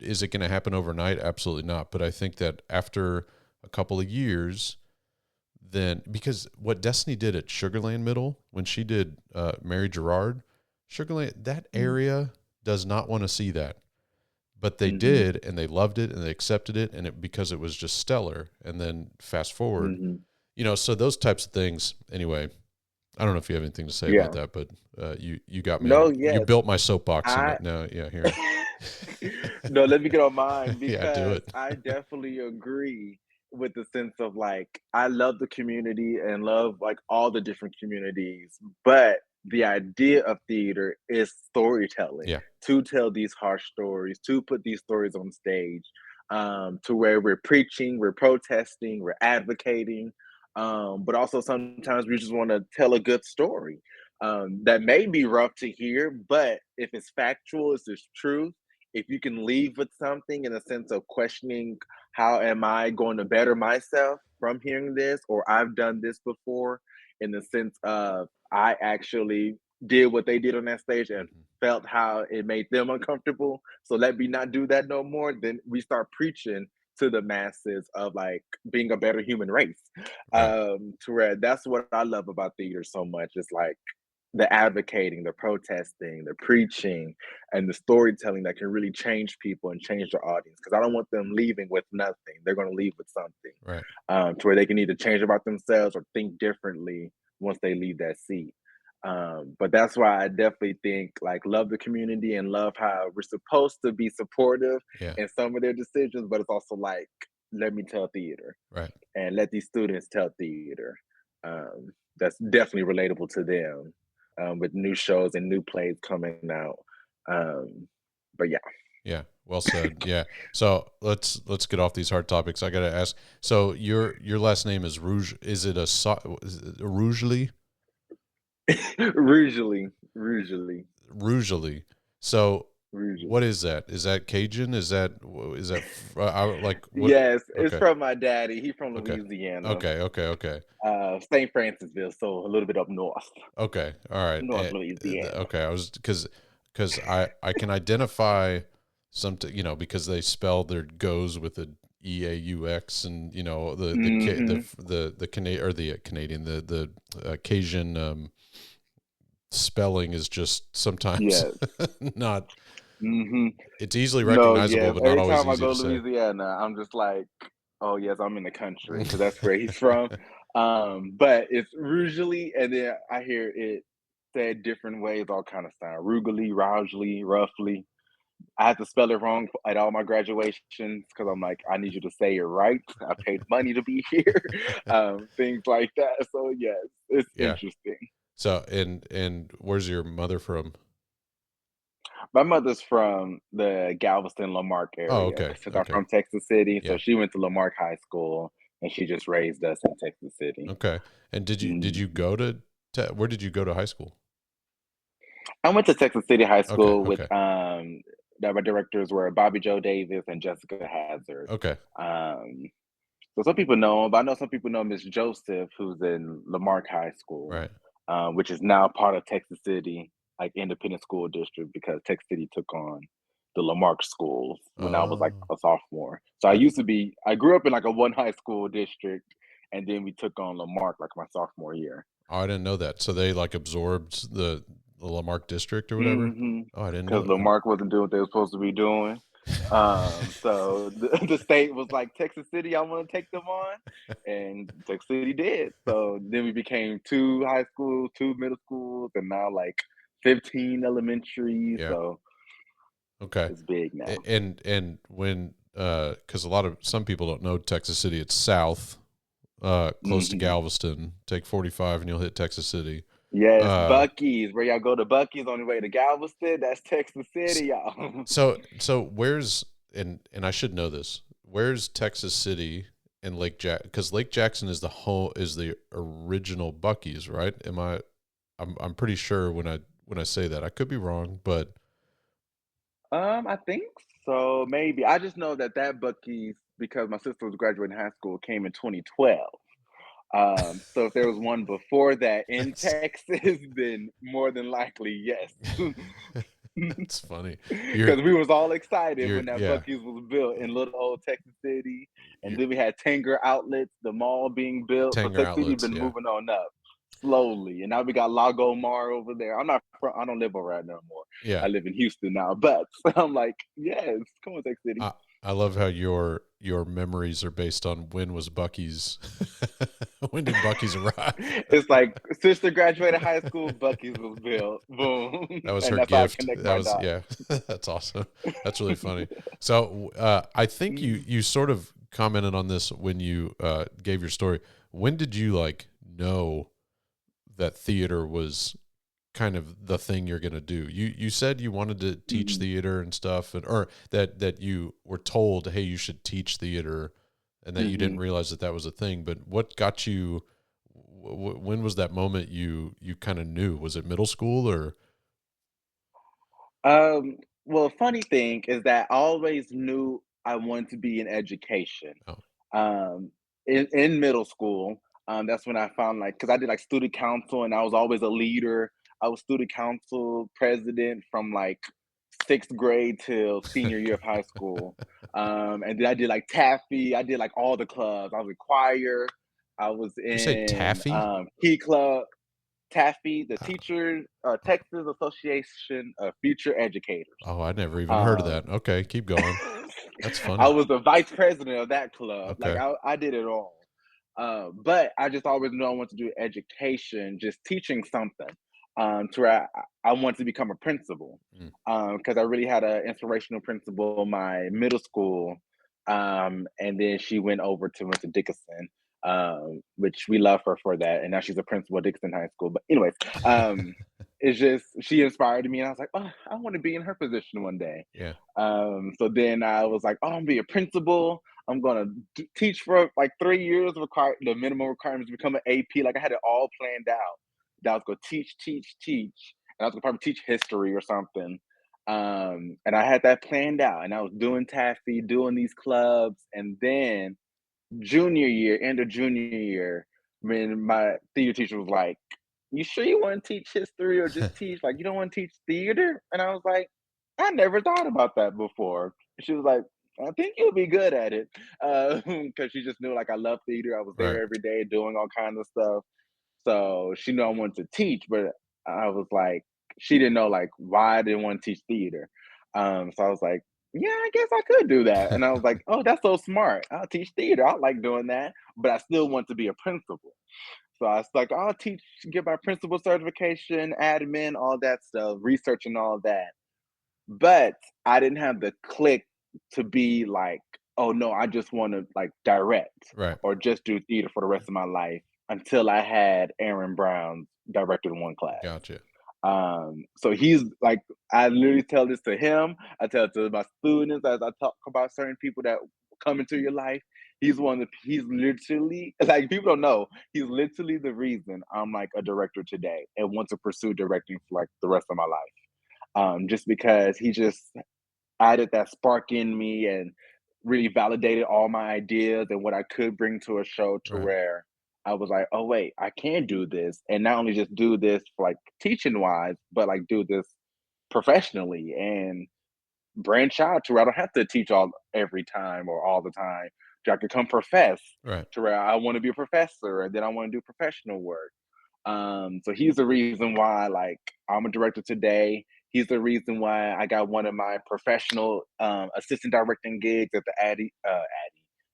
is it going to happen overnight? Absolutely not. But I think that after a couple of years, then, because what Destiny did at Sugarland Middle, when she did Mary Gerard, Sugarland, that area does not want to see that. But they did, and they loved it, and they accepted it, and because it was just stellar. And then fast forward, so those types of things. Anyway, I don't know if you have anything to say about that, but you got me. You built my soapbox. Here. No, let me get on mine, because do it. I definitely agree with the sense of, like, I love the community and love, like, all the different communities, but the idea of theater is storytelling. Yeah. To tell these harsh stories, to put these stories on stage, to where we're preaching, we're protesting, we're advocating, but also sometimes we just want to tell a good story that may be rough to hear, but if it's factual, if it's truth, if you can leave with something in a sense of questioning, how am I going to better myself from hearing this, or I've done this before, in the sense of I actually did what they did on that stage and felt how it made them uncomfortable. So let me not do that no more. Then we start preaching to the masses of, like, being a better human race. Right. To where that's what I love about theater so much. It's like the advocating, the protesting, the preaching, and the storytelling that can really change people and change their audience. Because I don't want them leaving with nothing. They're going to leave with something, Right. to where they can either change about themselves or think differently once they leave that seat. But that's why I definitely think, like, love the community and love how we're supposed to be supportive Yeah. in some of their decisions, but it's also like, let me tell theater Right. and let these students tell theater. That's definitely relatable to them, with new shows and new plays coming out. But yeah. Yeah. Well said. Yeah. So let's get off these hard topics. I got to ask. So your last name is Rouge. Is it Rougely? Rougely. So Rougely. what is that? Is that Cajun? Is that like what? Yes, it's Okay. from my daddy. He's from Louisiana. Okay. St. Francisville, so a little bit up north. Okay. All right. North Louisiana. Okay. I was because I can identify some, because they spell their goes with a EAUX, and the Canadian, or the Canadian, the Cajun spelling is just sometimes not. It's easily recognizable, but not Every always time I easy go to to say. Louisiana, I'm just like, Oh yes, I'm in the country because that's where he's from. But it's Rugely, and then I hear it said different ways, all kind of sound. Rugally, Rougely, roughly. I had to spell it wrong at all my graduations because I'm like, I need you to say it right. I paid money to be here, things like that. So yes, it's Yeah. interesting. So and where's your mother from? My mother's from the Galveston, Lamarck Oh, area. okay. Since I'm Okay. from Texas City, so Yeah. she went to Lamarck High School, and she just raised us in Texas City. Okay. And did you Mhm. go where did you go to high school? I went to Texas City High Okay. School with Okay. my directors were Bobby Joe Davis and Jessica Hazard. Okay. Um, so some people know him, but I know some people know Miss Joseph, who's in Lamarck High School, Right. which is now part of Texas City, like independent school district, because Texas City took on the Lamarck schools when I was like Oh. a sophomore. So I grew up in like a one high school district, and then we took on Lamarck like my sophomore year. Oh, I didn't know that. So they like absorbed the Lamarck district or whatever? Mhm. Oh, I didn't Because know. Lamarck wasn't doing what they were supposed to be doing. So the state was like, Texas City, I want to take them on. And Texas City did. So then we became two high schools, two middle schools, and now like 15 elementary. Yeah. So Okay. it's big now. And when because a lot of some people don't know Texas City, it's south, close to Hmm. Galveston. Take 45 and you'll hit Texas City. Yes, Uh, Bucky's, where y'all go to Bucky's on the way to Galveston. That's Texas s- City, y'all. so where's and I should know this. Where's Texas City and Lake Jack? Because Lake Jackson is the original Bucky's, right? I'm pretty sure when I say that. I could be wrong, but I think so, maybe. I just know that that Bucky's, because my sister was graduating high school, came in 2012. So if there was one before that in that's Texas, then more than likely, yes. that's funny. You're Because we was all excited you're when that yeah. Bucky's was built in little old Texas City, and You're, then we had Tanger Outlets, the mall being built. So Tanger Texas City outlets, been yeah. moving on up slowly, and now we got Lago Mar over there. I don't live over there no more. Yeah. I live in Houston now, but I'm like, yes, come on, Texas City. I love how your memories are based on when was Bucky's when did Bucky's arrive? It's like sister graduated high school, Bucky's was built. Boom. That was And her that's how I gift. connect That my was dots. yeah. That's awesome. That's really funny. So I think you sort of commented on this when you gave your story. When did you like know that theater was kind of the thing you're going to do? You said you wanted to teach Mhm. theater and stuff, and or that you were told, hey, you should teach theater, and that you didn't Mhm. realize that that was a thing. But what got you? When was that moment you kind of knew? Was it middle school or? Well, funny thing is that I always knew I wanted to be in education. Oh, Um, in middle school, that's when I found like because I did like student council and I was always a leader. I was student council president from like sixth grade till senior year of high school. And then I did like taffy. I did like all the clubs. I was in choir. I was you say in taffy? key club. Taffy, the Teachers Texas Association of Future Educators. Oh, I never even heard of that. Um, Okay, keep going. That's I funny. was the vice president of that club. Like Okay. I did it all. But I just always knew I wanted to do education, just teaching something. To where I wanted to become a principal. Mm. Because I really had an inspirational principal in my middle school. And then she went to Dickinson, which we love her for that. And now she's a principal at Dickinson High School. But anyways, it's just she inspired me, and I was like, oh, I want to be in her position one day. Yeah. So then I was like, oh, I'm gonna be a principal. I'm gonna teach for like 3 years. Require the minimum requirements to become an AP. Like I had it all planned out. That I was gonna teach, teach, teach, and I was gonna probably teach history or something. And I had that planned out, and I was doing taffy, doing these clubs, and then junior year, end of junior year, when my theater teacher was like, "You sure you want to teach history or just teach? Like, you don't want to teach theater?" And I was like, "I never thought about that before." She was like, "I think you'll be good at it," because she just knew like I love theater. I was Right. there every day doing all kinds of stuff, so she knew I wanted to teach. But I was like, she didn't know like why I didn't want to teach theater. So I was like, yeah, I guess I could do that. And I was like, oh, that's so smart. I'll teach theater. I like doing that, but I still want to be a principal. So I was like, I'll teach, get my principal certification, admin, all that stuff, research and all that. But I didn't have the click to be like, oh no, I just want to like direct Right. or just do theater for the rest of my life until I had Aaron Brown's directed one class. Gotcha. So he's like, I literally tell this to him. I tell it to my students as I talk about certain people that come into your life. He's one of the, he's literally like people don't know. He's literally the reason I'm like a director today and want to pursue directing for like the rest of my life. Just because he just added that spark in me and really validated all my ideas and what I could bring to a show to Right. where I was like, oh wait, I can do this. And not only just do this for like teaching wise, but like do this professionally and branch out to where I don't have to teach all every time or all the time. I could come profess Right. to where I want to be a professor and then I want to do professional work. So he's the reason why like I'm a director today. He's the reason why I got one of my professional assistant directing gigs at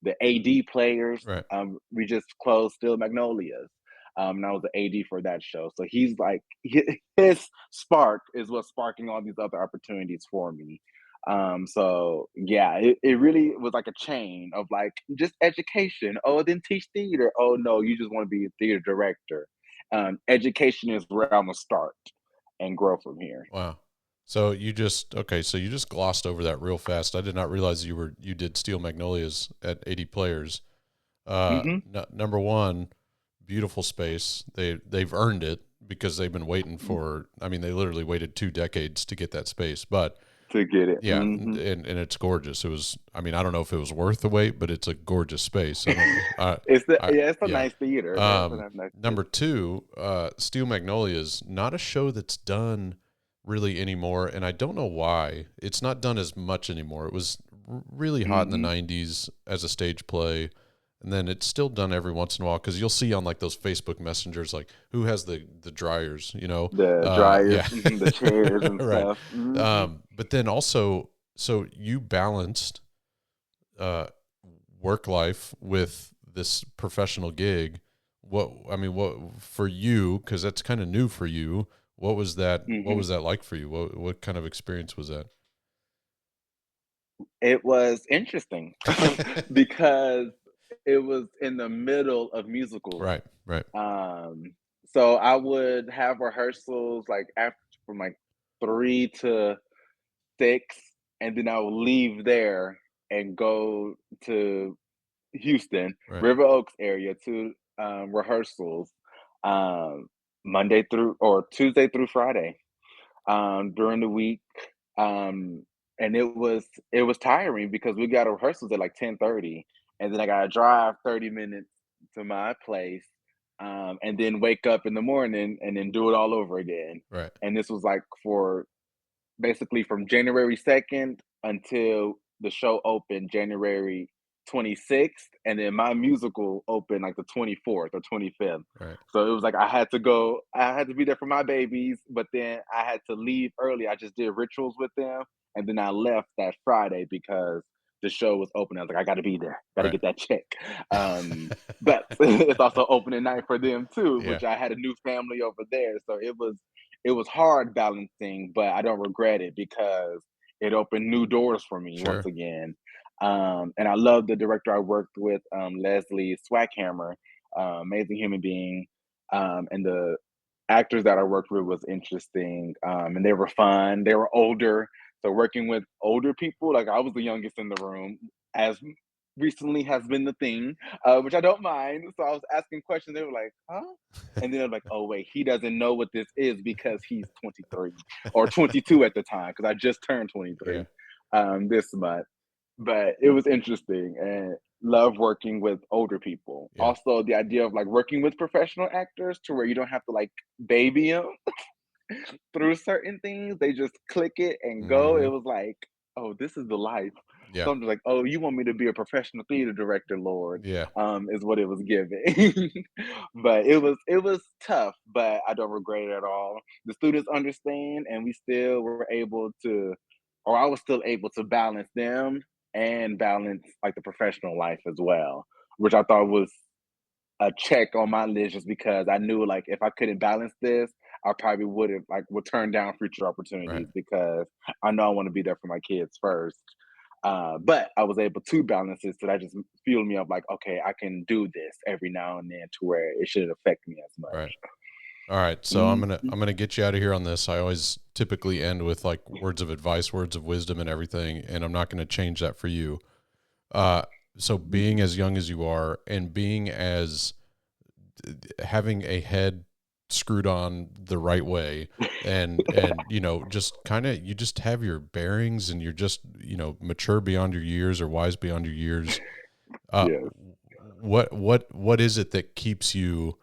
the AD players. Right. We just closed Still Magnolias. And I was the AD for that show. So he's like his spark is what's sparking all these other opportunities for me. So yeah, it really was like a chain of like just education. Oh, then teach theater. Oh no, you just want to be a theater director. Education is where I'm gonna start and grow from here. Wow. So you just okay. So you just glossed over that real fast. I did not realize you did Steel Magnolias at 80 players. Hmm. Number one, beautiful space. They've earned it because they've been waiting for. I mean, they literally waited 2 decades to get that space. But To get it. yeah, and it's gorgeous. It was. I mean, I don't know if it was worth the wait, but it's a gorgeous space. I don't. It's a Yeah. nice theater. Yeah, it's a nice Number two, Steel Magnolias, not a show that's done really anymore, and I don't know why. It's not done as much anymore. It was really hot in the hmm '90s as a stage play, and then it's still done every once in a while because you'll see on like those Facebook messengers, like who has the dryers, The dryers, yeah, the chairs and right. stuff. But then also, so you balanced uh, work life with this professional gig. What I mean, what for you? Because that's kind of new for you. What was that? What hmm was that like for you? What kind of experience was that? It was interesting because it was in the middle of musicals. Right, right, Um, so I would have rehearsals like after from like 3 to 6, and then I would leave there and go to Houston, right, River Oaks area to rehearsals um, Monday through or Tuesday through Friday during the week. Um, and it was tiring because we got rehearsals at like 10:30, and then I got to drive 30 minutes to my place, and then wake up in the morning and then do it all over again. right, And this was like for basically from January 2nd until the show opened January 26th, and then my musical opened like the 24th or 25th. right, So it was like I had to be there for my babies, but then I had to leave early. I just did rituals with them, and then I left that Friday because the show was open. I was like, I gotta be there, gotta right. get that check. But it's also opening night for them too, Yeah, which I had a new family over there. So it was hard balancing, but I don't regret it because it opened new doors for me once sure. again. And I love the director I worked with, Leslie Swackhammer, amazing human being. And the actors that I worked with was interesting, and they were fun. They were older, so working with older people, like I was the youngest in the room, as recently has been the thing, which I don't mind. So I was asking questions. They were like, "Huh?" And then they're like, "Oh wait, he doesn't know what this is because he's 23 or 22 at the time because I just turned Yeah, 23 this month." But it was interesting and love working with older people. yeah, Also, the idea of like working with professional actors to where you don't have to like baby them through certain things. They just click it and go. It hmm, was like, oh, this is the life. yeah, So I'm just like, oh, you want me to be a professional theater director, Lord, yeah. is what it was giving. But it was tough, but I don't regret it at all. The students understand, and we still were able to or I was still able to balance them and balance like the professional life as well, which I thought was a check on my list just because I knew like if I couldn't balance this, I probably would have like would turn down future Right. opportunities because I know I want to be there for my kids first. But I was able to balance it, so that just fueled me up like, okay, I can do this every now and then to where it shouldn't affect me as Right. much. All right. So Mhm. I'm gonna get you out of here on this. I always typically end with like words of advice, words of wisdom, and everything, and I'm not gonna change that for you. Uh, so being as young as you are, and being as having a head screwed on the right way, and just kind of you just have your bearings, and you're just mature beyond your years or wise beyond your years. Uh, Yes. what is it that keeps you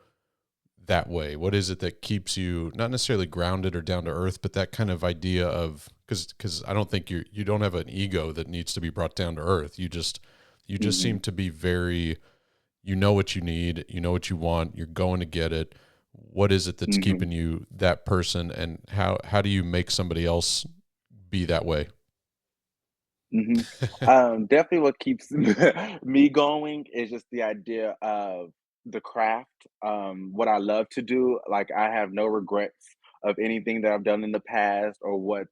that way? What is it that keeps you not necessarily grounded or down to earth, but that kind of idea of because I don't think you don't have an ego that needs to be brought down to earth. You just Hmm. seem to be very, you know what you need, you know what you want, you're going to get it. What is it that's Hmm. keeping you that person, and how do you make somebody else be that way? Hmm. Definitely what keeps me going is just the idea of the craft, what I love to do. Like I have no regrets of anything that I've done in the past or what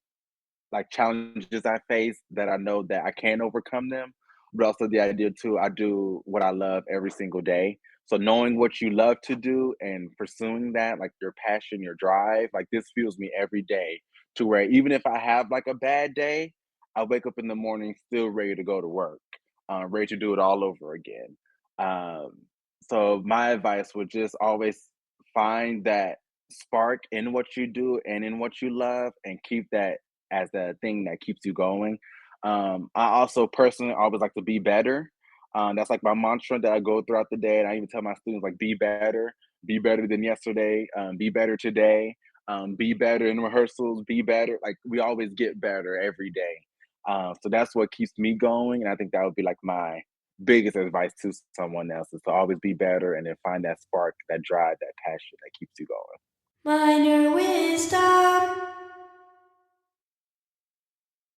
like challenges I face that I know that I can overcome them, but also the idea too, I do what I love every single day. So knowing what you love to do and pursuing that, like your passion, your drive, like this fuels me every day to where even if I have like a bad day, I wake up in the morning still ready to go to work, ready to do it all over again. Um, so my advice would just always find that spark in what you do and in what you love and keep that as the thing that keeps you going. I also personally always like to be better. That's like my mantra that I go throughout the day, and I even tell my students like, be better than yesterday, be better today, be better in rehearsals, be better. Like we always get better every day. So that's what keeps me going, and I think that would be like my biggest advice to someone else is to always be better and then find that spark, that drive, that passion that keeps you going. Minor wisdom.